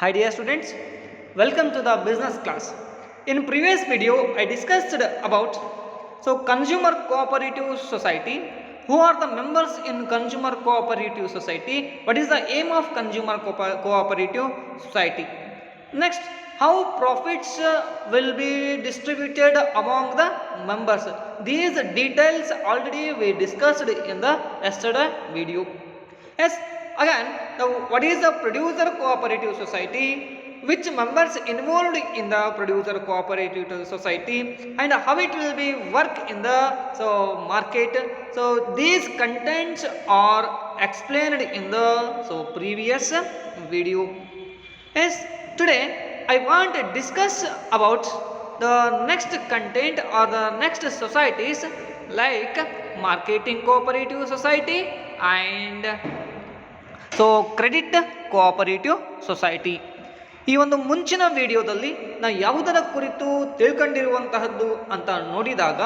Hi dear students, welcome to the business class. In previous video I discussed about consumer cooperative society. Who are the members in consumer cooperative society? What is the aim of consumer cooperative society? Next, how profits will be distributed among the members. These details already we discussed in the yesterday video. Yes, again, what is the producer cooperative society? Which members involved in the producer cooperative society, and how it will be work in the market. So these contents are explained in the previous video. Yes, today I want to discuss about the next content or the next societies like marketing cooperative society and credit cooperative society. ಈ ಒಂದು ಮುಂಚಿನ ವಿಡಿಯೋದಲ್ಲಿ ನಾವು ಯಾವುದರ ಕುರಿತು ತಿಳ್ಕೊಂಡಿರುವಂತಹದ್ದು ಅಂತ ನೋಡಿದಾಗ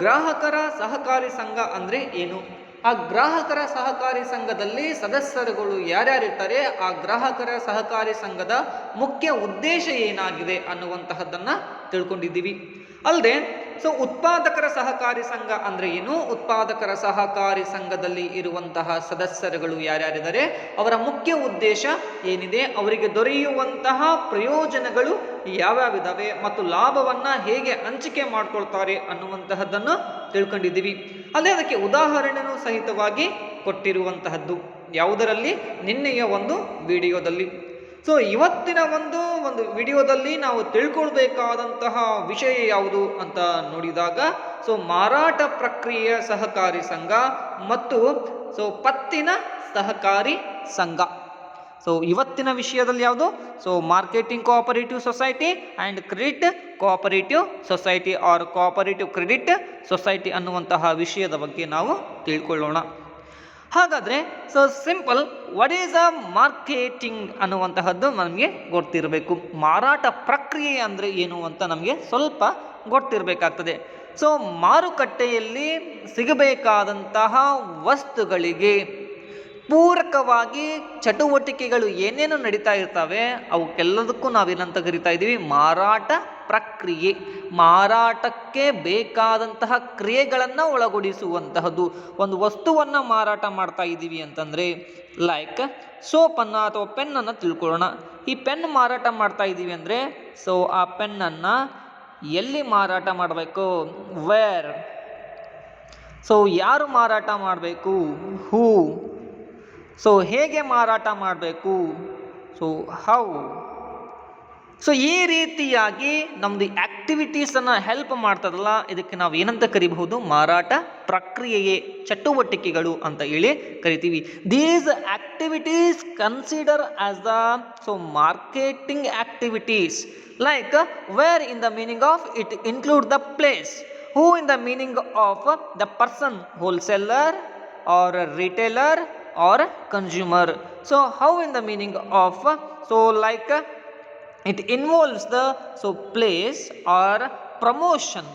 ಗ್ರಾಹಕರ ಸಹಕಾರಿ ಸಂಘ ಅಂದರೆ ಏನು, ಆ ಗ್ರಾಹಕರ ಸಹಕಾರಿ ಸಂಘದಲ್ಲಿ ಸದಸ್ಯರುಗಳು ಯಾರ್ಯಾರಿರ್ತಾರೆ, ಆ ಗ್ರಾಹಕರ ಸಹಕಾರಿ ಸಂಘದ ಮುಖ್ಯ ಉದ್ದೇಶ ಏನಾಗಿದೆ ಅನ್ನುವಂತಹದ್ದನ್ನು ತಿಳ್ಕೊಂಡಿದ್ದೀವಿ. ಅಲ್ಲದೆ ಉತ್ಪಾದಕರ ಸಹಕಾರಿ ಸಂಘ ಅಂದರೆ ಏನು, ಉತ್ಪಾದಕರ ಸಹಕಾರಿ ಸಂಘದಲ್ಲಿ ಇರುವಂತಹ ಸದಸ್ಯರುಗಳು ಯಾರ್ಯಾರಿದ್ದಾರೆ, ಅವರ ಮುಖ್ಯ ಉದ್ದೇಶ ಏನಿದೆ, ಅವರಿಗೆ ದೊರೆಯುವಂತಹ ಪ್ರಯೋಜನಗಳು ಯಾವ್ಯಾವಿದಾವೆ ಮತ್ತು ಲಾಭವನ್ನು ಹೇಗೆ ಹಂಚಿಕೆ ಮಾಡ್ಕೊಳ್ತಾರೆ ಅನ್ನುವಂತಹದ್ದನ್ನು ತಿಳ್ಕೊಂಡಿದ್ದೀವಿ. ಅಲ್ಲದೆ ಅದಕ್ಕೆ ಉದಾಹರಣೆನೂ ಸಹಿತವಾಗಿ ಕೊಟ್ಟಿರುವಂತಹದ್ದು ಯಾವುದರಲ್ಲಿ, ನಿನ್ನೆಯ ಒಂದು ವಿಡಿಯೋದಲ್ಲಿ. ಇವತ್ತಿನ ಒಂದು ವಿಡಿಯೋದಲ್ಲಿ ನಾವು ತಿಳ್ಕೊಳ್ಬೇಕಾದಂತಹ ವಿಷಯ ಯಾವುದು ಅಂತ ನೋಡಿದಾಗ ಮಾರಾಟ ಪ್ರಕ್ರಿಯೆಯ ಸಹಕಾರಿ ಸಂಘ ಮತ್ತು ಪತ್ತಿನ ಸಹಕಾರಿ ಸಂಘ. ಇವತ್ತಿನ ವಿಷಯದಲ್ಲಿ ಯಾವುದು, marketing cooperative society and credit cooperative society or cooperative credit society ಅನ್ನುವಂತಹ ವಿಷಯದ ಬಗ್ಗೆ ನಾವು ತಿಳ್ಕೊಳ್ಳೋಣ. ಹಾಗಾದರೆ simple, what is a marketing ಅನ್ನುವಂತಹದ್ದು ನಮಗೆ ಗೊತ್ತಿರಬೇಕು. ಮಾರಾಟ ಪ್ರಕ್ರಿಯೆ ಅಂದರೆ ಏನು ಅಂತ ನಮಗೆ ಸ್ವಲ್ಪ ಗೊತ್ತಿರಬೇಕಾಗ್ತದೆ. ಮಾರುಕಟ್ಟೆಯಲ್ಲಿ ಸಿಗಬೇಕಾದಂತಹ ವಸ್ತುಗಳಿಗೆ ಪೂರಕವಾಗಿ ಚಟುವಟಿಕೆಗಳು ಏನೇನು ನಡೀತಾ ಇರ್ತವೆ ಅವಕ್ಕೆಲ್ಲದಕ್ಕೂ ನಾವೇನಂತ ಕರಿತಾ ಇದ್ದೀವಿ, ಮಾರಾಟ ಪ್ರಕ್ರಿಯೆ. ಮಾರಾಟಕ್ಕೆ ಬೇಕಾದಂತಹ ಕ್ರಿಯೆಗಳನ್ನು ಒಳಗೊಳಿಸುವಂತಹದ್ದು. ಒಂದು ವಸ್ತುವನ್ನು ಮಾರಾಟ ಮಾಡ್ತಾ ಇದ್ದೀವಿ ಅಂತಂದರೆ ಲೈಕ್ ಸೋಪನ್ನು ಅಥವಾ ಪೆನ್ನನ್ನು ತಿಳ್ಕೊಳ್ಳೋಣ. ಈ ಪೆನ್ ಮಾರಾಟ ಮಾಡ್ತಾ ಇದ್ದೀವಿ ಅಂದರೆ ಆ ಪೆನ್ನನ್ನು ಎಲ್ಲಿ ಮಾರಾಟ ಮಾಡಬೇಕು, ವೇರ್. ಯಾರು ಮಾರಾಟ ಮಾಡಬೇಕು, ಹೂ. ಹೇಗೆ ಮಾರಾಟ ಮಾಡಬೇಕು, ಹೌ. ಈ ರೀತಿಯಾಗಿ ನಮ್ಮದು ಆ್ಯಕ್ಟಿವಿಟೀಸನ್ನು ಹೆಲ್ಪ್ ಮಾಡ್ತದಲ್ಲ, ಇದಕ್ಕೆ ನಾವು ಏನಂತ ಕರಿಬಹುದು, ಮಾರಾಟ ಪ್ರಕ್ರಿಯೆಯೇ, ಚಟುವಟಿಕೆಗಳು ಅಂತ ಹೇಳಿ ಕರಿತೀವಿ. These activities consider as the marketing activities like where in the meaning of it include the place, who in the meaning of the person, wholesaler or retailer or consumer. How in the meaning of like it involves the place or promotion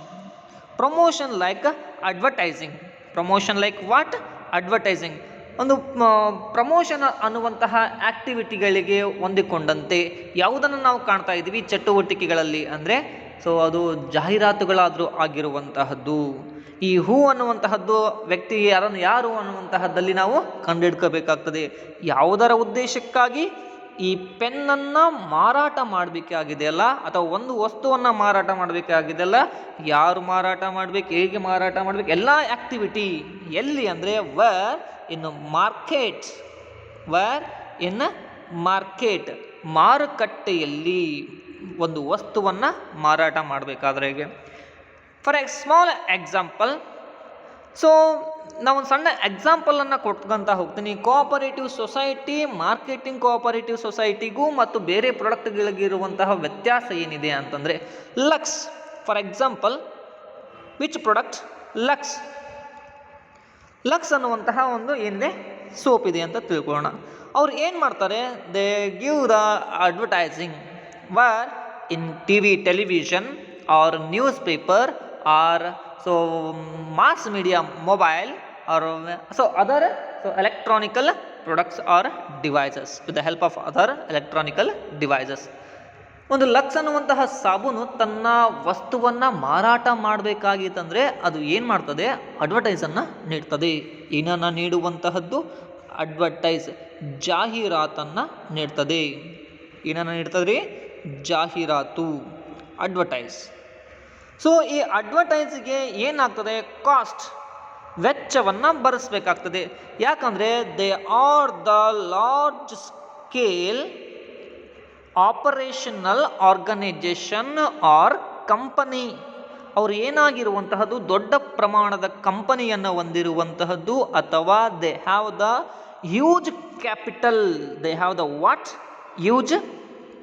like advertising. Promotion like what, advertising. ಒಂದು promotion ಅನ್ನುವಂತಹ ಆ್ಯಕ್ಟಿವಿಟಿಗಳಿಗೆ ಹೊಂದಿಕೊಂಡಂತೆ ಯಾವುದನ್ನು ನಾವು ಕಾಣ್ತಾ ಇದ್ದೀವಿ ಚಟುವಟಿಕೆಗಳಲ್ಲಿ ಅಂದರೆ ಅದು ಜಾಹೀರಾತುಗಳಾದರೂ ಆಗಿರುವಂತಹದ್ದು. ಈ ಹೂ ಅನ್ನುವಂತಹದ್ದು ವ್ಯಕ್ತಿ ಯಾರು ಅನ್ನುವಂತಹದ್ದಲ್ಲಿ ನಾವು ಕಂಡುಹಿಡ್ಕೋಬೇಕಾಗ್ತದೆ. ಯಾವುದರ ಉದ್ದೇಶಕ್ಕಾಗಿ ಈ ಪೆನ್ನನ್ನು ಮಾರಾಟ ಮಾಡಬೇಕಾಗಿದೆಯಲ್ಲ, ಅಥವಾ ಒಂದು ವಸ್ತುವನ್ನು ಮಾರಾಟ ಮಾಡಬೇಕಾಗಿದೆಯಲ್ಲ, ಯಾರು ಮಾರಾಟ ಮಾಡಬೇಕು, ಹೇಗೆ ಮಾರಾಟ ಮಾಡಬೇಕು, ಎಲ್ಲ ಆ್ಯಕ್ಟಿವಿಟಿ ಎಲ್ಲಿ ಅಂದರೆ where in market. Where in market, ಮಾರುಕಟ್ಟೆಯಲ್ಲಿ ಒಂದು ವಸ್ತುವನ್ನು ಮಾರಾಟ ಮಾಡಬೇಕಾದ್ರೆ ಹೇಗೆ. ಫಾರ್ ಎ ಸ್ಮಾಲ್ ಎಕ್ಸಾಂಪಲ್, ನಾವು ಒಂದು ಸಣ್ಣ ಎಕ್ಸಾಂಪಲನ್ನು ಕೊಟ್ಕೊಂತ ಹೋಗ್ತೀನಿ. ಕೋಆಪರೇಟಿವ್ ಸೊಸೈಟಿ, ಮಾರ್ಕೆಟಿಂಗ್ ಕೋಆಪರೇಟಿವ್ ಸೊಸೈಟಿಗೂ ಮತ್ತು ಬೇರೆ ಪ್ರಾಡಕ್ಟ್ಗಳಿಗಿರುವಂತಹ ವ್ಯತ್ಯಾಸ ಏನಿದೆ ಅಂತಂದರೆ Lux. For example, which product, Lux. Lux ಅನ್ನುವಂತಹ ಒಂದು ಏನಿದೆ ಸೋಪ್ ಇದೆ ಅಂತ ತಿಳ್ಕೊಳ್ಳೋಣ. ಅವ್ರು ಏನು ಮಾಡ್ತಾರೆ, they give the advertising were in television or news paper or mass media, mobile or other electronical products or devices with the help of other electronical devices. ಒಂದು ಲಕ್ಸ್ ಅನ್ನುವಂತಹ ಸಾಬೂನು ತನ್ನ ವಸ್ತುವನ್ನು ಮಾರಾಟ ಮಾಡಬೇಕಾಗಿತ್ತಂದರೆ ಅದು ಏನು ಮಾಡ್ತದೆ, ಅಡ್ವರ್ಟೈಸನ್ನು ನೀಡ್ತದೆ. ಏನನ್ನು ನೀಡುವಂತಹದ್ದು? ಅಡ್ವರ್ಟೈಸ್, ಜಾಹೀರಾತನ್ನು ನೀಡ್ತದೆ. ಏನನ್ನು ನೀಡ್ತದೆ? ಜಾಹೀರಾತು, ಅಡ್ವರ್ಟೈಸ್. ಸೊ ಈ ಅಡ್ವರ್ಟೈಸ್ಗೆ ಏನಾಗ್ತದೆ? ಕಾಸ್ಟ್, ವೆಚ್ಚವನ್ನು ಭರಿಸಬೇಕಾಗ್ತದೆ. ಯಾಕಂದರೆ they are the large scale operational organisation or company. ಅವರು ಏನಾಗಿರುವಂತಹದ್ದು? ದೊಡ್ಡ ಪ್ರಮಾಣದ ಕಂಪನಿಯನ್ನು ಹೊಂದಿರುವಂತಹದ್ದು, ಅಥವಾ they have the huge capital. They have the what? Huge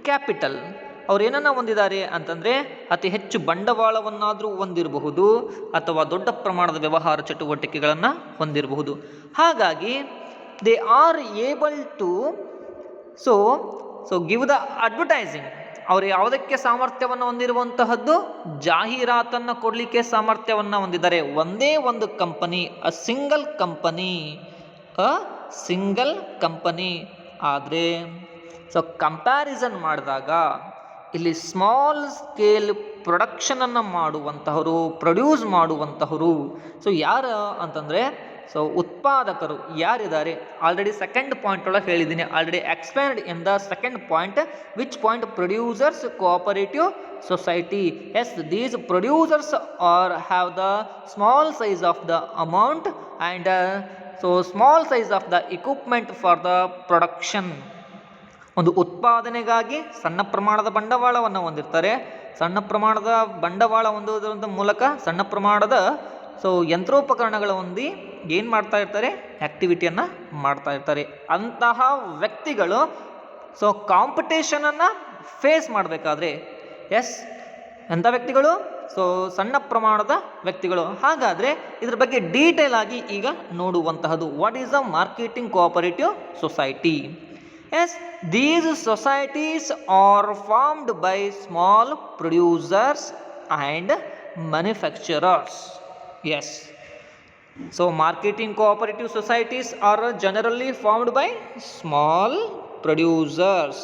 capital. ಅವ್ರು ಏನನ್ನ ಹೊಂದಿದ್ದಾರೆ ಅಂತಂದರೆ ಅತಿ ಹೆಚ್ಚು ಬಂಡವಾಳವನ್ನಾದರೂ ಹೊಂದಿರಬಹುದು, ಅಥವಾ ದೊಡ್ಡ ಪ್ರಮಾಣದ ವ್ಯವಹಾರ ಚಟುವಟಿಕೆಗಳನ್ನು ಹೊಂದಿರಬಹುದು. ಹಾಗಾಗಿ they are able to so give the advertising. ಅವರು ಯಾವುದಕ್ಕೆ ಸಾಮರ್ಥ್ಯವನ್ನು ಹೊಂದಿರುವಂತಹದ್ದು? ಜಾಹೀರಾತನ್ನು ಕೊಡಲಿಕ್ಕೆ ಸಾಮರ್ಥ್ಯವನ್ನು ಹೊಂದಿದ್ದಾರೆ. ಒಂದೇ ಒಂದು ಕಂಪನಿ, ಅ ಸಿಂಗಲ್ ಕಂಪನಿ. ಆದರೆ ಸೊ ಕಂಪ್ಯಾರಿಸನ್ ಮಾಡಿದಾಗ ಇಲ್ಲಿ ಸ್ಮಾಲ್ ಸ್ಕೇಲ್ ಪ್ರೊಡಕ್ಷನನ್ನು ಪ್ರೊಡ್ಯೂಸ್ ಮಾಡುವಂತಹವರು ಸೊ ಯಾರು ಅಂತಂದರೆ ಸೊ ಉತ್ಪಾದಕರು ಯಾರಿದ್ದಾರೆ? ಆಲ್ರೆಡಿ ಸೆಕೆಂಡ್ ಪಾಯಿಂಟ್ ಒಳಗೆ ಹೇಳಿದ್ದೀನಿ, already explained in the second point. Which point? Producers cooperative society. Yes, these producers are have the small size of the amount and so small size of the equipment for the production. ಒಂದು ಉತ್ಪಾದನೆಗಾಗಿ ಸಣ್ಣ ಪ್ರಮಾಣದ ಬಂಡವಾಳವನ್ನು ಹೊಂದಿರ್ತಾರೆ. ಸಣ್ಣ ಪ್ರಮಾಣದ ಬಂಡವಾಳ ಹೊಂದುವುದರ ಮೂಲಕ ಸಣ್ಣ ಪ್ರಮಾಣದ ಸೊ ಯಂತ್ರೋಪಕರಣಗಳ ಹೊಂದಿ ಏನು ಮಾಡ್ತಾ ಇರ್ತಾರೆ? ಆ್ಯಕ್ಟಿವಿಟಿಯನ್ನು ಮಾಡ್ತಾ ಇರ್ತಾರೆ. ಅಂತಹ ವ್ಯಕ್ತಿಗಳು ಸೊ ಕಾಂಪಿಟೇಷನನ್ನು ಫೇಸ್ ಮಾಡಬೇಕಾದ್ರೆ ಎಂಥ ವ್ಯಕ್ತಿಗಳು? ಸೊ ಸಣ್ಣ ಪ್ರಮಾಣದ ವ್ಯಕ್ತಿಗಳು. ಹಾಗಾದರೆ ಇದ್ರ ಬಗ್ಗೆ ಡೀಟೇಲ್ ಆಗಿ ಈಗ ನೋಡುವಂತಹದ್ದು. What is the marketing cooperative society? These societies are formed by small producers and manufacturers. So marketing cooperative societies are generally formed by small producers.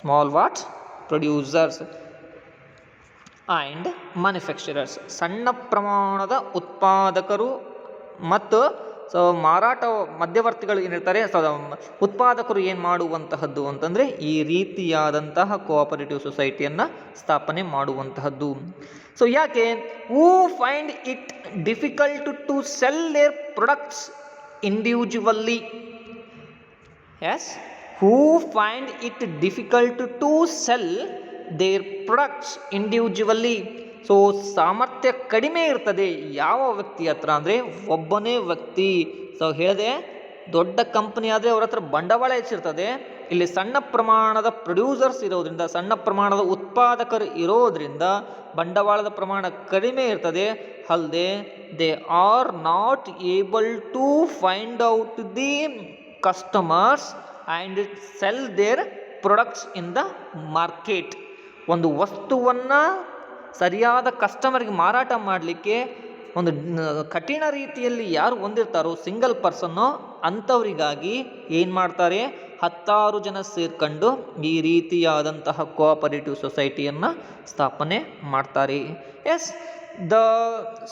Small what? Producers and manufacturers. ಸಣ್ಣ ಪ್ರಮಾಣದ ಉತ್ಪಾದಕರು ಮತ್ತು so ಮಾರಾಟ ಮಧ್ಯವರ್ತಿಗಳು ಏನಿರ್ತಾರೆ, so ಉತ್ಪಾದಕರು ಏನು ಮಾಡುವಂತಹದ್ದು ಅಂತಂದರೆ ಈ ರೀತಿಯಾದಂತಹ ಕೋಆಪರೇಟಿವ್ ಸೊಸೈಟಿಯನ್ನು ಸ್ಥಾಪನೆ ಮಾಡುವಂತಹದ್ದು. ಸೊ ಯಾಕೆ? Who find it difficult to sell their products individually. Who find it difficult to sell their products individually. So ಸಾಮರ್ಥ್ಯ ಕಡಿಮೆ ಇರ್ತದೆ ಯಾವ ವ್ಯಕ್ತಿ ಹತ್ರ ಅಂದರೆ ಒಬ್ಬನೇ ವ್ಯಕ್ತಿ. ಸೊ ಹೇಳಿದೆ, ದೊಡ್ಡ ಕಂಪನಿ ಆದರೆ ಅವ್ರ ಹತ್ರ ಬಂಡವಾಳ ಹೆಚ್ಚಿರ್ತದೆ. ಇಲ್ಲಿ ಸಣ್ಣ ಪ್ರಮಾಣದ ಪ್ರೊಡ್ಯೂಸರ್ಸ್ ಇರೋದ್ರಿಂದ, ಸಣ್ಣ ಪ್ರಮಾಣದ ಉತ್ಪಾದಕರು ಇರೋದ್ರಿಂದ ಬಂಡವಾಳದ ಪ್ರಮಾಣ ಕಡಿಮೆ ಇರ್ತದೆ. ಅಲ್ಲದೆ they are not able to find out the customers and sell their products in the market. ಒಂದು ವಸ್ತುವನ್ನು ಸರಿಯಾದ ಕಸ್ಟಮರ್ಗೆ ಮಾರಾಟ ಮಾಡಲಿಕ್ಕೆ ಒಂದು ಕಠಿಣ ರೀತಿಯಲ್ಲಿ ಯಾರು ಹೊಂದಿರ್ತಾರೋ ಸಿಂಗಲ್ ಪರ್ಸನ್ನು, ಅಂಥವರಿಗಾಗಿ ಏನು ಮಾಡ್ತಾರೆ? 10 ಜನ ಸೇರ್ಕೊಂಡು ಈ ರೀತಿಯಾದಂತಹ ಕೋಆಪರೇಟಿವ್ ಸೊಸೈಟಿಯನ್ನು ಸ್ಥಾಪನೆ ಮಾಡ್ತಾರೆ. The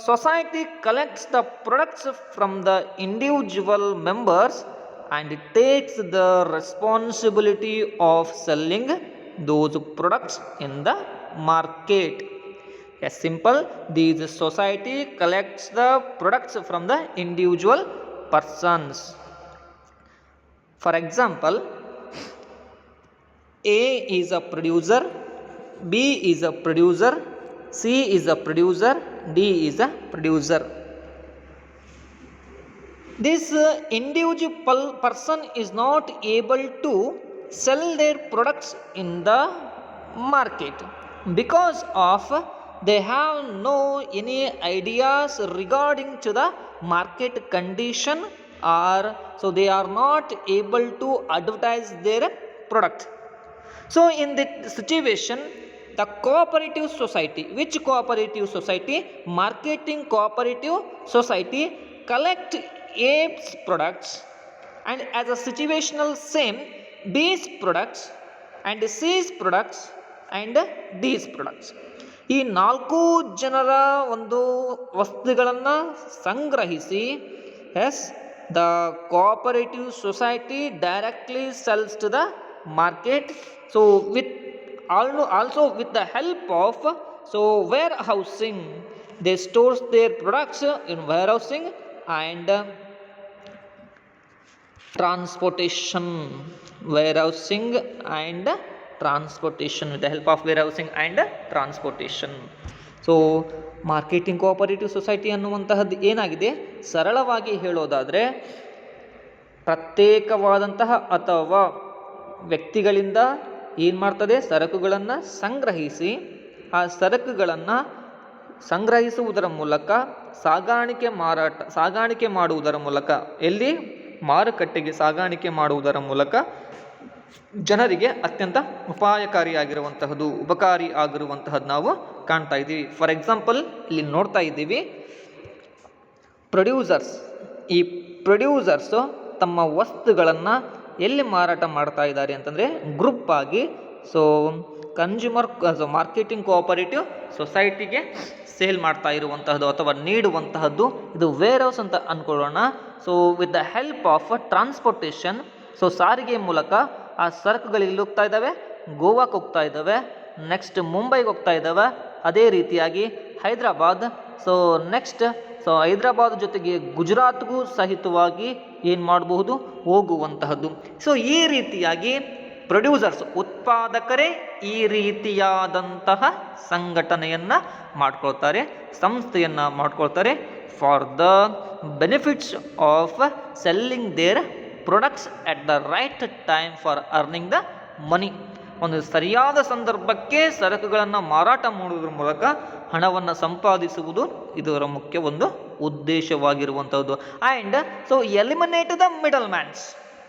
society collects the products from the individual members and takes the responsibility of selling those products in the market. Simple. These society collects the products from the individual persons. For example, A is a producer, B is a producer, C is a producer, D is a producer. This individual person is not able to sell their products in the market because of they have no any ideas regarding to the market condition, or so they are not able to advertise their product. So in that situation, the cooperative society, which cooperative society? Marketing cooperative society collect A's products and as a situational same B's products and C's products and D's products. ಈ 4 ಜನರ ಒಂದು ವಸ್ತುಗಳನ್ನು ಸಂಗ್ರಹಿಸಿ yes the cooperative society directly sells to the market. So with also with the help of warehousing, they stores their products in warehousing and transportation with the help of warehousing and transportation. So marketing cooperative society ಅನ್ನುವಂತಹದ್ದು ಏನಾಗಿದೆ, ಸರಳವಾಗಿ ಹೇಳೋದಾದರೆ ಪ್ರತ್ಯೇಕವಾದಂತಹ ಅಥವಾ ವ್ಯಕ್ತಿಗಳಿಂದ ಏನು ಮಾಡ್ತದೆ, ಸರಕುಗಳನ್ನು ಸಂಗ್ರಹಿಸಿ ಆ ಸರಕುಗಳನ್ನು ಸಂಗ್ರಹಿಸುವುದರ ಮೂಲಕ ಸಾಗಾಣಿಕೆ ಮಾಡುವುದರ ಮೂಲಕ, ಎಲ್ಲಿ ಮಾರುಕಟ್ಟೆಗೆ ಸಾಗಾಣಿಕೆ ಮಾಡುವುದರ ಮೂಲಕ ಜನರಿಗೆ ಅತ್ಯಂತ ಉಪಾಯಕಾರಿಯಾಗಿರುವಂತಹದ್ದು, ಉಪಕಾರಿ ಆಗಿರುವಂತಹದ್ದು ನಾವು ಕಾಣ್ತಾ ಇದ್ದೀವಿ. ಫಾರ್ ಎಕ್ಸಾಂಪಲ್ ಇಲ್ಲಿ ನೋಡ್ತಾ ಇದ್ದೀವಿ, ಈ ಪ್ರೊಡ್ಯೂಸರ್ಸು ತಮ್ಮ ವಸ್ತುಗಳನ್ನು ಎಲ್ಲಿ ಮಾರಾಟ ಮಾಡ್ತಾ ಇದ್ದಾರೆ ಅಂತಂದರೆ ಗ್ರೂಪ್ ಆಗಿ. ಸೊ ಮಾರ್ಕೆಟಿಂಗ್ ಕೋಆಪರೇಟಿವ್ ಸೊಸೈಟಿಗೆ ಸೇಲ್ ಮಾಡ್ತಾ ಇರುವಂತಹದ್ದು ಅಥವಾ ನೀಡುವಂತಹದ್ದು ಇದು ವೇರ್ ಹೌಸ್ ಅಂತ ಅಂದ್ಕೊಳ್ಳೋಣ. So with the help of transportation, so ಸಾರಿಗೆ ಮೂಲಕ ಆ ಸರಕುಗಳು ಇಲ್ಲಿ ಹೋಗ್ತಾ ಇದ್ದಾವೆ, ಗೋವಾಕ್ಕೆ ಹೋಗ್ತಾ ಇದ್ದಾವೆ, ನೆಕ್ಸ್ಟ್ ಮುಂಬೈಗೆ ಹೋಗ್ತಾ ಇದ್ದಾವೆ, ಅದೇ ರೀತಿಯಾಗಿ ಹೈದರಾಬಾದ್, ಸೊ ನೆಕ್ಸ್ಟ್ ಹೈದರಾಬಾದ್ ಜೊತೆಗೆ ಗುಜರಾತ್ಗೂ ಸಹಿತವಾಗಿ ಏನು ಮಾಡಬಹುದು, ಹೋಗುವಂತಹದ್ದು. ಸೊ ಈ ರೀತಿಯಾಗಿ ಪ್ರೊಡ್ಯೂಸರ್ಸ್, ಉತ್ಪಾದಕರೇ ಈ ರೀತಿಯಾದಂತಹ ಸಂಘಟನೆಯನ್ನು ಮಾಡ್ಕೊಳ್ತಾರೆ, ಸಂಸ್ಥೆಯನ್ನು ಮಾಡ್ಕೊಳ್ತಾರೆ for the benefits of selling their products at the right time for earning the money. ಒಂದು ಸರಿಯಾದ ಸಂದರ್ಭಕ್ಕೆ ಸರಕುಗಳನ್ನು ಮಾರಾಟ ಮಾಡುವುದರ ಮೂಲಕ ಹಣವನ್ನು ಸಂಪಾದಿಸುವುದು ಇದರ ಮುಖ್ಯ ಒಂದು ಉದ್ದೇಶವಾಗಿರುವಂಥದ್ದು. And so eliminate the middle mans.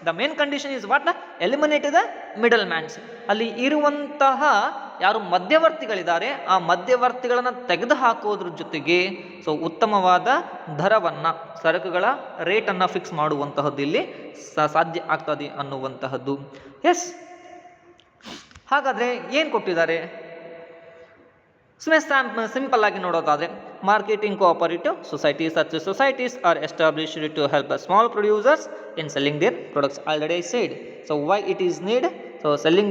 The main condition is what, eliminate the middle mans. ಅಲ್ಲಿ ಇರುವಂತಹ ಯಾರು ಮಧ್ಯವರ್ತಿಗಳಿದ್ದಾರೆ ಆ ಮಧ್ಯವರ್ತಿಗಳನ್ನು ತೆಗೆದು ಹಾಕೋದ್ರ ಜೊತೆಗೆ ಸೊ ಉತ್ತಮವಾದ ದರವನ್ನು, ಸರಕುಗಳ ರೇಟನ್ನು ಫಿಕ್ಸ್ ಮಾಡುವಂತಹದ್ದು ಇಲ್ಲಿ ಸಾಧ್ಯ ಆಗ್ತದೆ ಅನ್ನುವಂತಹದ್ದು. ಎಸ್, ಹಾಗಾದರೆ ಏನು ಕೊಟ್ಟಿದ್ದಾರೆ? ಸಿಂಪಲ್ ಆಗಿ ನೋಡೋದಾದರೆ, marketing cooperative societies, such societies are established to help the small producers in selling their products. Already I said. So why it is need? So selling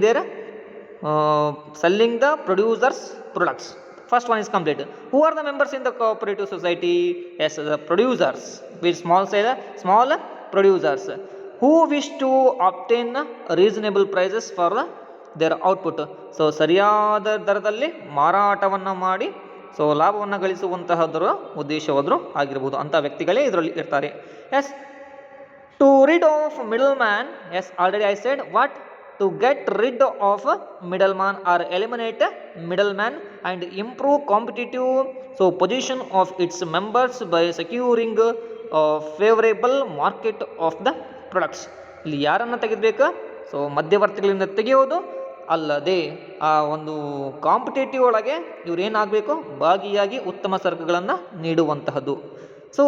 the producers products. First one is complete. Who are the members in the cooperative society? Yes, the producers, with small producers who wish to obtain reasonable prices for their output. So ಸರಿಯಾದ ದರದಲ್ಲಿ ಮಾರಾಟವನ್ನು ಮಾಡಿ so ಲಾಭವನ್ನು ಗಳಿಸುವಂತಹದರ ಉದ್ದೇಶವಾದರೂ ಆಗಿರ್ಬೋದು ಅಂಥ ವ್ಯಕ್ತಿಗಳೇ ಇದರಲ್ಲಿ ಇರ್ತಾರೆ. Yes, to rid of middle man. Yes, already I said what, to get rid of middle man or eliminate middle man and improve competitive so position of its members by securing favourable market of the products. ಇಲ್ಲಿ ಯಾರನ್ನು ತೆಗೆದಬೇಕು? So ಮಧ್ಯವರ್ತಿಗಳಿಂದ ತೆಗೆಯೋದು ಅಲ್ಲದೆ ಆ ಒಂದು competitive ಒಳಗೆ ಇವರೇನಾಗಬೇಕು, ಭಾಗಿಯಾಗಿ ಉತ್ತಮ ಸರಕುಗಳನ್ನು ನೀಡುವಂತಹದ್ದು. So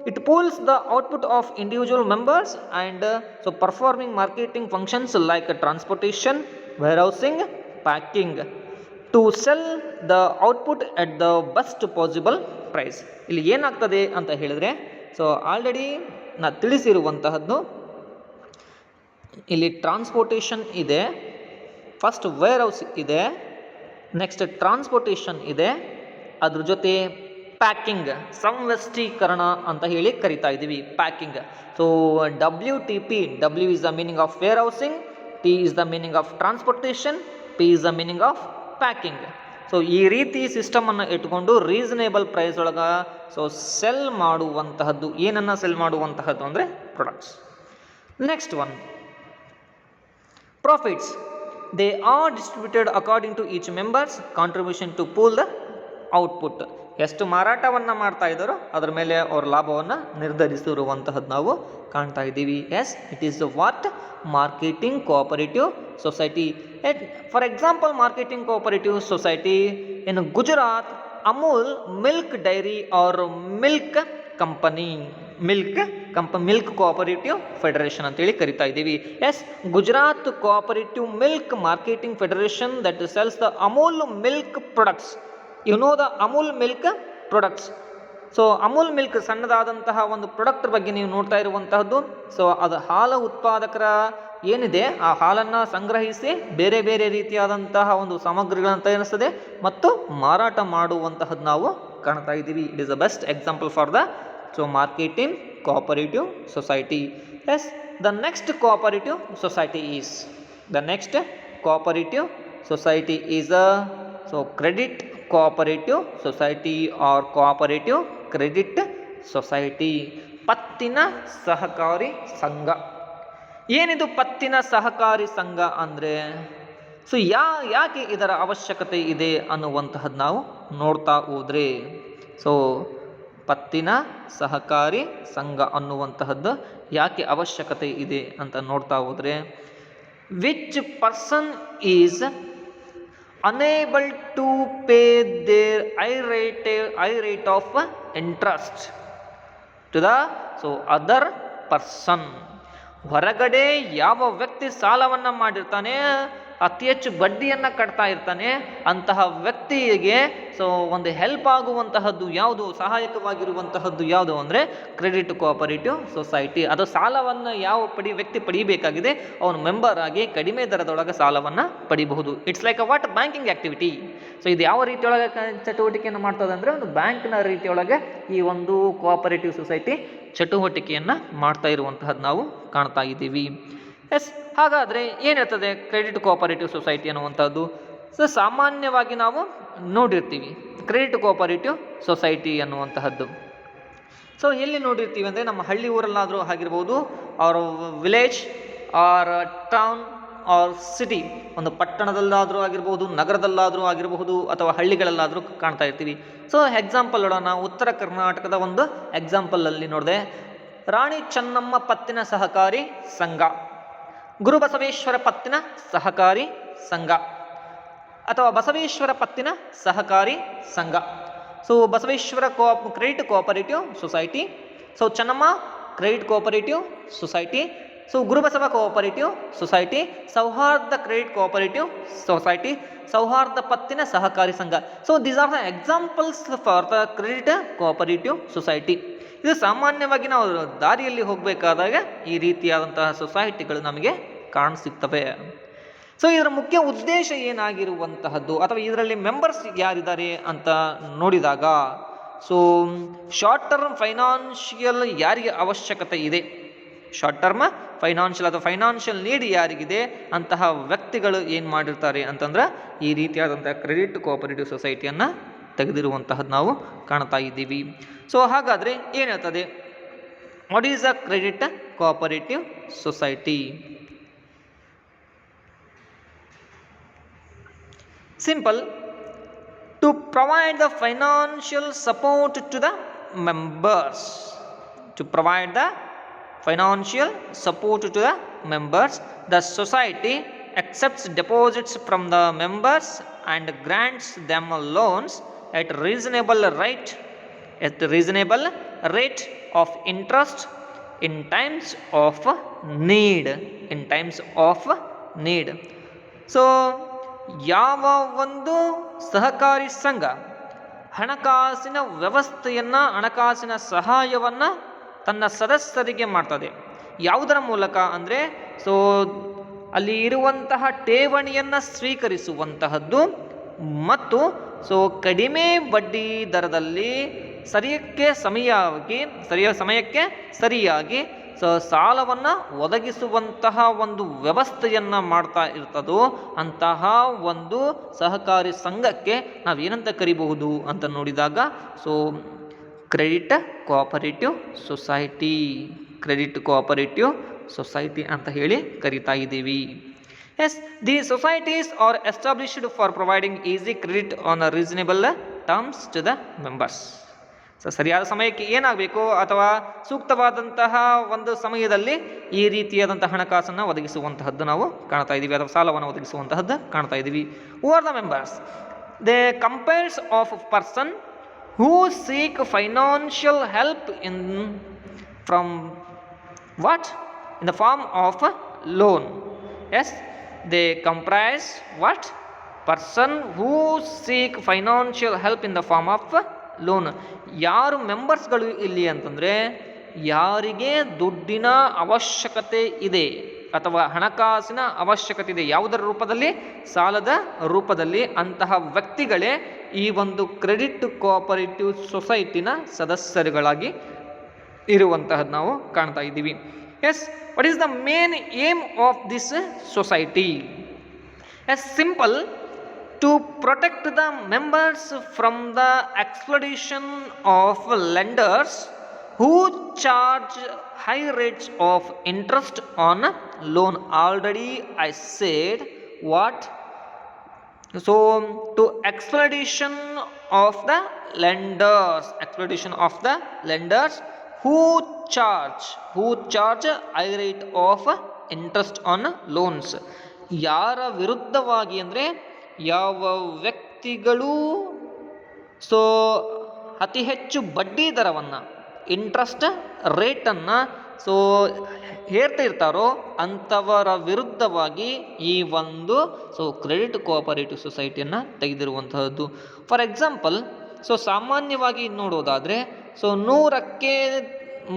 it pools the output of individual members and so performing marketing functions like transportation, warehousing, packing to sell the output at the best possible price. ಇಲ್ಲಿ ಏನಾಗ್ತದೆ ಅಂತ ಹೇಳಿದ್ರೆ, ಸೊ ಆಲ್ರೆಡಿ ನಾ ತಿಳಿಸಿರುವಂತಹದ್ದು, ಇಲ್ಲಿ ಟ್ರಾನ್ಸ್ಪೋರ್ಟೇಷನ್ ಇದೆ, ಫಸ್ಟ್ ವೇರ್ ಹೌಸ್ ಇದೆ, next transportation ಇದೆ, ಅದ್ರ ಜೊತೆ ಪ್ಯಾಕಿಂಗ್, ಸಂವಷ್ಟೀಕರಣ ಅಂತ ಹೇಳಿ ಕರಿತಾ ಇದ್ದೀವಿ, packing. So WTP, W is the meaning of warehousing, T is the meaning of transportation, P is the meaning of packing. So ಈ ರೀತಿ ಸಿಸ್ಟಮನ್ನು ಇಟ್ಕೊಂಡು ರೀಸನೇಬಲ್ ಪ್ರೈಸ್ ಒಳಗೆ ಸೊ ಸೆಲ್ ಮಾಡುವಂತಹದ್ದು. ಏನನ್ನು ಸೆಲ್ ಮಾಡುವಂತಹದ್ದು ಅಂದರೆ products. Next one, profits. They are distributed according to each member's contribution to pool the output. ಎಷ್ಟು ಮಾರಾಟವನ್ನು ಮಾಡ್ತಾ ಇದ್ದಾರೋ ಅದರ ಮೇಲೆ ಅವ್ರ ಲಾಭವನ್ನು ನಿರ್ಧರಿಸಿರುವಂತಹದ್ದು ನಾವು ಕಾಣ್ತಾ ಇದ್ದೀವಿ. Yes, it is what, marketing cooperative society. For example, marketing cooperative society in Gujarat, Amul milk dairy or milk company. Milk cooperative federation ಅಂತೇಳಿ ಕರಿತಾ ಇದ್ದೀವಿ. Yes, Gujarat cooperative milk marketing federation that sells the Amul milk products. You know the Amul milk products. So Amul milk ಸಣ್ಣದಾದಂತಹ ಒಂದು product ಬಗ್ಗೆ ನೀವು ನೋಡ್ತಾ ಇರುವಂತಹದ್ದು. So ಅದು ಹಾಲು ಉತ್ಪಾದಕರ ಏನಿದೆ ಆ ಹಾಲನ್ನು ಸಂಗ್ರಹಿಸಿ ಬೇರೆ ಬೇರೆ ರೀತಿಯಾದಂತಹ ಒಂದು ಸಾಮಗ್ರಿಗಳನ್ನು ತಯಾರಿಸ್ತದೆ ಮತ್ತು ಮಾರಾಟ ಮಾಡುವಂತಹದ್ದು ನಾವು ಕಾಣ್ತಾ ಇದ್ದೀವಿ. It is the best example for the marketing cooperative society. Yes, the next cooperative society is credit cooperative society or cooperative credit society. ಪತ್ತಿನ ಸಹಕಾರಿ ಸಂಘ. ಏನಿದು ಪತ್ತಿನ ಸಹಕಾರಿ ಸಂಘ ಅಂದರೆ? ಸೊ ಯಾಕೆ ಇದರ ಅವಶ್ಯಕತೆ ಇದೆ ಅನ್ನುವಂತಹದ್ದು ನಾವು ನೋಡ್ತಾ ಹೋದರೆ, ಸೊ ಪತ್ತಿನ ಸಹಕಾರಿ ಸಂಘ ಅನ್ನುವಂತಹದ್ದು ಯಾಕೆ ಅವಶ್ಯಕತೆ ಇದೆ ಅಂತ ನೋಡ್ತಾ ಹೋದರೆ, which person is unable to pay their high rate of interest to the other person. ಹೊರಗಡೆ ಯಾವ ವ್ಯಕ್ತಿ ಸಾಲವನ್ನು ಮಾಡಿರ್ತಾನೆ, ಅತಿ ಹೆಚ್ಚು ಬಡ್ಡಿಯನ್ನು ಕಟ್ತಾ ಇರ್ತಾನೆ, ಅಂತಹ ವ್ಯಕ್ತಿಗೆ ಒಂದು ಹೆಲ್ಪ್ ಆಗುವಂತಹದ್ದು ಯಾವುದು, ಸಹಾಯಕವಾಗಿರುವಂತಹದ್ದು ಯಾವುದು ಅಂದರೆ ಕ್ರೆಡಿಟ್ ಕೋಆಪರೇಟಿವ್ ಸೊಸೈಟಿ. ಅದು ಸಾಲವನ್ನು ಯಾವ ವ್ಯಕ್ತಿ ಪಡಿಬೇಕಾಗಿದೆ, ಅವನು ಮೆಂಬರ್ ಆಗಿ ಕಡಿಮೆ ದರದೊಳಗೆ ಸಾಲವನ್ನು ಪಡಿಬಹುದು. It's like a what banking activity. So ಇದು ಯಾವ ರೀತಿಯೊಳಗೆ ಚಟುವಟಿಕೆಯನ್ನು ಮಾಡ್ತದೆ ಅಂದರೆ, ಒಂದು ಬ್ಯಾಂಕ್ನ ರೀತಿಯೊಳಗೆ ಈ ಒಂದು ಕೋಆಪರೇಟಿವ್ ಸೊಸೈಟಿ ಚಟುವಟಿಕೆಯನ್ನು ಮಾಡ್ತಾ ಇರುವಂತಹದ್ದು ನಾವು ಕಾಣ್ತಾ ಇದ್ದೀವಿ. ಎಸ್, ಹಾಗಾದರೆ ಏನಿರ್ತದೆ ಕ್ರೆಡಿಟ್ ಕೋಆಪರೇಟಿವ್ ಸೊಸೈಟಿ ಅನ್ನುವಂಥದ್ದು? ಸೊ ಸಾಮಾನ್ಯವಾಗಿ ನಾವು ನೋಡಿರ್ತೀವಿ ಕ್ರೆಡಿಟ್ ಕೋಆಪರೇಟಿವ್ ಸೊಸೈಟಿ ಅನ್ನುವಂತಹದ್ದು. ಸೊ ಎಲ್ಲಿ ನೋಡಿರ್ತೀವಿ ಅಂದರೆ, ನಮ್ಮ ಹಳ್ಳಿ ಊರಲ್ಲಾದರೂ ಆಗಿರ್ಬೋದು, or village or town or city, ಒಂದು ಪಟ್ಟಣದಲ್ಲಾದರೂ ಆಗಿರ್ಬೋದು, ನಗರದಲ್ಲಾದರೂ ಆಗಿರಬಹುದು, ಅಥವಾ ಹಳ್ಳಿಗಳಲ್ಲಾದರೂ ಕಾಣ್ತಾ ಇರ್ತೀವಿ. ಸೊ ಎಕ್ಸಾಂಪಲ್ ನೋಡೋಣ. ಉತ್ತರ ಕರ್ನಾಟಕದ ಒಂದು ಎಕ್ಸಾಂಪಲಲ್ಲಿ ನೋಡಿದೆ, ರಾಣಿ ಚೆನ್ನಮ್ಮ ಪತ್ತಿನ ಸಹಕಾರಿ ಸಂಘ, ಗುರುಬಸವೇಶ್ವರ ಪತ್ತಿನ ಸಹಕಾರಿ ಸಂಘ, ಅಥವಾ ಬಸವೇಶ್ವರ ಪತ್ತಿನ ಸಹಕಾರಿ ಸಂಘ. So Basaveshwara credit cooperative society, so Chennamma credit cooperative society, so Gurubasava cooperative society, ಸೌಹಾರ್ದ ಕ್ರೆಡಿಟ್ ಕೋಆಪರೇಟಿವ್ ಸೊಸೈಟಿ, ಸೌಹಾರ್ದ ಪತ್ತಿನ ಸಹಕಾರಿ ಸಂಘ. So these are the examples for the credit cooperative society. ಇದು ಸಾಮಾನ್ಯವಾಗಿ ನಾವು ದಾರಿಯಲ್ಲಿ ಹೋಗಬೇಕಾದಾಗ ಈ ರೀತಿಯಾದಂತಹ ಸೊಸೈಟಿಗಳು ನಮಗೆ ಕಾಣಸಿಗ್ತವೆ. ಸೊ ಇದರ ಮುಖ್ಯ ಉದ್ದೇಶ ಏನಾಗಿರುವಂತಹದ್ದು, ಅಥವಾ ಇದರಲ್ಲಿ ಮೆಂಬರ್ಸ್ ಯಾರಿದ್ದಾರೆ ಅಂತ ನೋಡಿದಾಗ, ಸೊ ಶಾರ್ಟ್ ಟರ್ಮ್ ಫೈನಾನ್ಷಿಯಲ್ ಯಾರಿಗೆ ಅವಶ್ಯಕತೆ ಇದೆ, ಶಾರ್ಟ್ ಟರ್ಮ್ ಫೈನಾನ್ಷಿಯಲ್ ಅಥವಾ ಫೈನಾನ್ಷಿಯಲ್ ನೀಡ್ ಯಾರಿಗಿದೆ ಅಂತಹ ವ್ಯಕ್ತಿಗಳು ಏನು ಮಾಡಿರ್ತಾರೆ ಅಂತಂದ್ರೆ ಈ ರೀತಿಯಾದಂಥ ಕ್ರೆಡಿಟ್ ಕೋಆಪರೇಟಿವ್ ಸೊಸೈಟಿಯನ್ನು ತೆಗೆದಿರುವಂತಹದ್ದು ನಾವು ಕಾಣ್ತಾ ಇದ್ದೀವಿ. ಸೊ ಹಾಗಾದರೆ ಏನು ಹೇಳ್ತದೆ, what is a credit cooperative society? Simple, to provide the financial support to the members. To provide the financial support to the members, the society accepts deposits from the members and grants them loans at reasonable rate of interest in times of need. So ಯಾವ ಒಂದು ಸಹಕಾರಿ ಸಂಘ ಹಣಕಾಸಿನ ವ್ಯವಸ್ಥೆಯನ್ನು, ಹಣಕಾಸಿನ ಸಹಾಯವನ್ನು ತನ್ನ ಸದಸ್ಯರಿಗೆ ಮಾಡ್ತದೆ, ಯಾವುದರ ಮೂಲಕ ಅಂದರೆ, ಸೊ ಅಲ್ಲಿ ಇರುವಂತಹ ಠೇವಣಿಯನ್ನು ಸ್ವೀಕರಿಸುವಂತಹದ್ದು ಮತ್ತು ಸೊ ಕಡಿಮೆ ಬಡ್ಡಿ ದರದಲ್ಲಿ ಸಮಯಕ್ಕೆ ಸರಿಯಾಗಿ ಸೊ ಸಾಲವನ್ನು ಒದಗಿಸುವಂತಹ ಒಂದು ವ್ಯವಸ್ಥೆಯನ್ನು ಮಾಡ್ತಾ ಇರ್ತದೋ ಅಂತಹ ಒಂದು ಸಹಕಾರಿ ಸಂಘಕ್ಕೆ ನಾವೇನಂತ ಕರಿಬಹುದು ಅಂತ ನೋಡಿದಾಗ, ಸೊ ಕ್ರೆಡಿಟ್ ಕೋಆಪರೇಟಿವ್ ಸೊಸೈಟಿ ಅಂತ ಹೇಳಿ ಕರಿತಾ ಇದ್ದೀವಿ. Yes, the societies are established for providing easy credit on a reasonable terms to the members. So ಸರಿಯಾದ ಸಮಯಕ್ಕೆ ಏನಾಗಬೇಕು ಅಥವಾ ಸೂಕ್ತವಾದಂತಹ ಒಂದು ಸಮಯದಲ್ಲಿ ಈ ರೀತಿಯಾದಂತಹ ಹಣಕಾಸನ್ನು ಒದಗಿಸುವಂತಹದ್ದು ನಾವು ಕಾಣ್ತಾ ಇದ್ದೀವಿ, ಅಥವಾ ಸಾಲವನ್ನು ಒದಗಿಸುವಂತಹದ್ದು ಕಾಣ್ತಾ ಇದ್ದೀವಿ. Who are the members? They compares of person who seek financial help in from what? In the form of a loan. Yes, they comprise what? Person who seek financial help in the form of loan. ಯಾರು ಮೆಂಬರ್ಸ್ಗಳು ಇಲ್ಲಿ ಅಂತಂದರೆ ಯಾರಿಗೆ ದುಡ್ಡಿನ ಅವಶ್ಯಕತೆ ಇದೆ ಅಥವಾ ಹಣಕಾಸಿನ ಅವಶ್ಯಕತೆ ಇದೆ, ಯಾವುದರ ರೂಪದಲ್ಲಿ? ಸಾಲದ ರೂಪದಲ್ಲಿ. ಅಂತಹ ವ್ಯಕ್ತಿಗಳೇ ಈ ಒಂದು ಕ್ರೆಡಿಟ್ ಕೋಆಪರೇಟಿವ್ ಸೊಸೈಟಿನ ಸದಸ್ಯರುಗಳಾಗಿ ಇರುವಂತಹದ್ದು ನಾವು ಕಾಣ್ತಾ ಇದ್ದೀವಿ. Yes, what is the main aim of this society? Yes, simple, to protect the members from the exploitation of lenders who charge high rates of interest on loan. Already I said what? So to exploitation of the lenders who charge high rate of interest on loans. ಯಾರ ವಿರುದ್ಧವಾಗಿ ಅಂದರೆ ಯಾವ ವ್ಯಕ್ತಿಗಳು ಅತಿ ಹೆಚ್ಚು ಬಡ್ಡಿ ದರವನ್ನು, interest ರೇಟನ್ನು ಹೇರ್ತಾ ಇರ್ತಾರೋ ಅಂಥವರ ವಿರುದ್ಧವಾಗಿ ಈ ಒಂದು ಕ್ರೆಡಿಟ್ ಕೋಆಪರೇಟಿವ್ ಸೊಸೈಟಿಯನ್ನು ತೆಗೆದಿರುವಂತಹದ್ದು. ಫಾರ್ ಎಕ್ಸಾಂಪಲ್, ಸಾಮಾನ್ಯವಾಗಿ ನೋಡೋದಾದರೆ 100ಕ್ಕೆ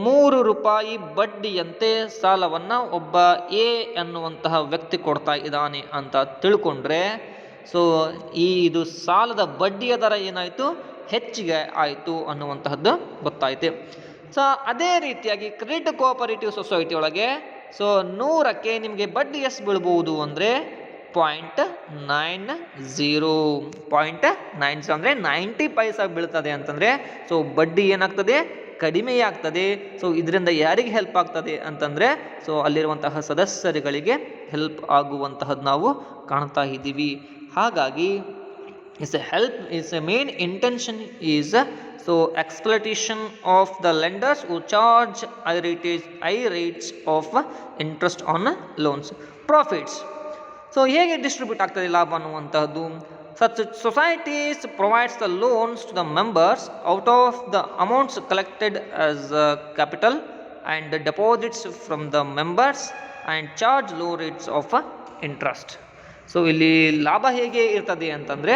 3 ರೂಪಾಯಿ ಬಡ್ಡಿಯಂತೆ ಸಾಲವನ್ನು ಒಬ್ಬ ಎ ಅನ್ನುವಂತಹ ವ್ಯಕ್ತಿ ಕೊಡ್ತಾ ಇದ್ದಾನೆ ಅಂತ ತಿಳ್ಕೊಂಡ್ರೆ ಇದು ಸಾಲದ ಬಡ್ಡಿಯ ದರ ಏನಾಯಿತು? ಹೆಚ್ಚಿಗೆ ಆಯಿತು ಅನ್ನುವಂತಹದ್ದು ಗೊತ್ತಾಯಿತು. ಅದೇ ರೀತಿಯಾಗಿ ಕ್ರೆಡಿಟ್ ಕೋಆಪರೇಟಿವ್ ಸೊಸೈಟಿ ಒಳಗೆ 100ಕ್ಕೆ ನಿಮಗೆ ಬಡ್ಡಿ ಎಷ್ಟು ಬೀಳ್ಬೋದು ಅಂದರೆ 0.90 ಅಂದರೆ 90 ಪೈಸಾ ಬೀಳ್ತದೆ ಅಂತಂದರೆ ಬಡ್ಡಿ ಏನಾಗ್ತದೆ? ಕಡಿಮೆಯಾಗ್ತದೆ. ಇದರಿಂದ ಯಾರಿಗೆ ಹೆಲ್ಪ್ ಆಗ್ತದೆ ಅಂತಂದರೆ ಅಲ್ಲಿರುವಂತಹ ಸದಸ್ಯರುಗಳಿಗೆ ಹೆಲ್ಪ್ ಆಗುವಂತಹದ್ದು ನಾವು ಕಾಣ್ತಾ ಇದ್ದೀವಿ. ಹಾಗಾಗಿ its main intention is exploitation of the lenders who charge high rates of interest on loans. Profits. ಹೇಗೆ ಡಿಸ್ಟ್ರಿಬ್ಯೂಟ್ ಆಗ್ತದೆ ಲಾಭ ಅನ್ನುವಂತಹದ್ದು? Such societies provides the loans to the members out of the amounts collected as capital and deposits from the members and charge low rates of interest. ಇಲ್ಲಿ ಲಾಭ ಹೇಗೆ ಇರ್ತದೆ ಅಂತಂದರೆ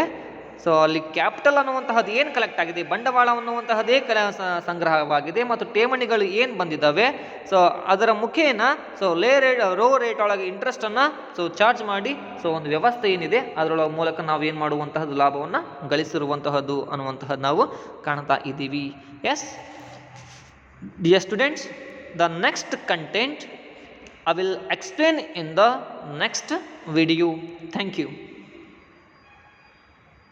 ಅಲ್ಲಿ capital ಅನ್ನುವಂತಹದ್ದು ಏನು ಕಲೆಕ್ಟ್ ಆಗಿದೆ, ಬಂಡವಾಳ ಅನ್ನುವಂತಹದ್ದೇ ಸಂಗ್ರಹವಾಗಿದೆ ಮತ್ತು ಠೇವಣಿಗಳು ಏನು ಬಂದಿದ್ದಾವೆ ಅದರ ಮುಖೇನ ರೋ ರೇಟ್ ಒಳಗೆ ಇಂಟ್ರೆಸ್ಟನ್ನು ಚಾರ್ಜ್ ಮಾಡಿ ಒಂದು ವ್ಯವಸ್ಥೆ ಏನಿದೆ ಅದರೊಳ ಮೂಲಕ ನಾವು ಏನು ಮಾಡುವಂತಹದ್ದು ಲಾಭವನ್ನು ಗಳಿಸಿರುವಂತಹದ್ದು ಅನ್ನುವಂತಹದ್ದು ನಾವು ಕಾಣ್ತಾ ಇದ್ದೀವಿ. S dear students, the next content I will explain in the next video. Thank you.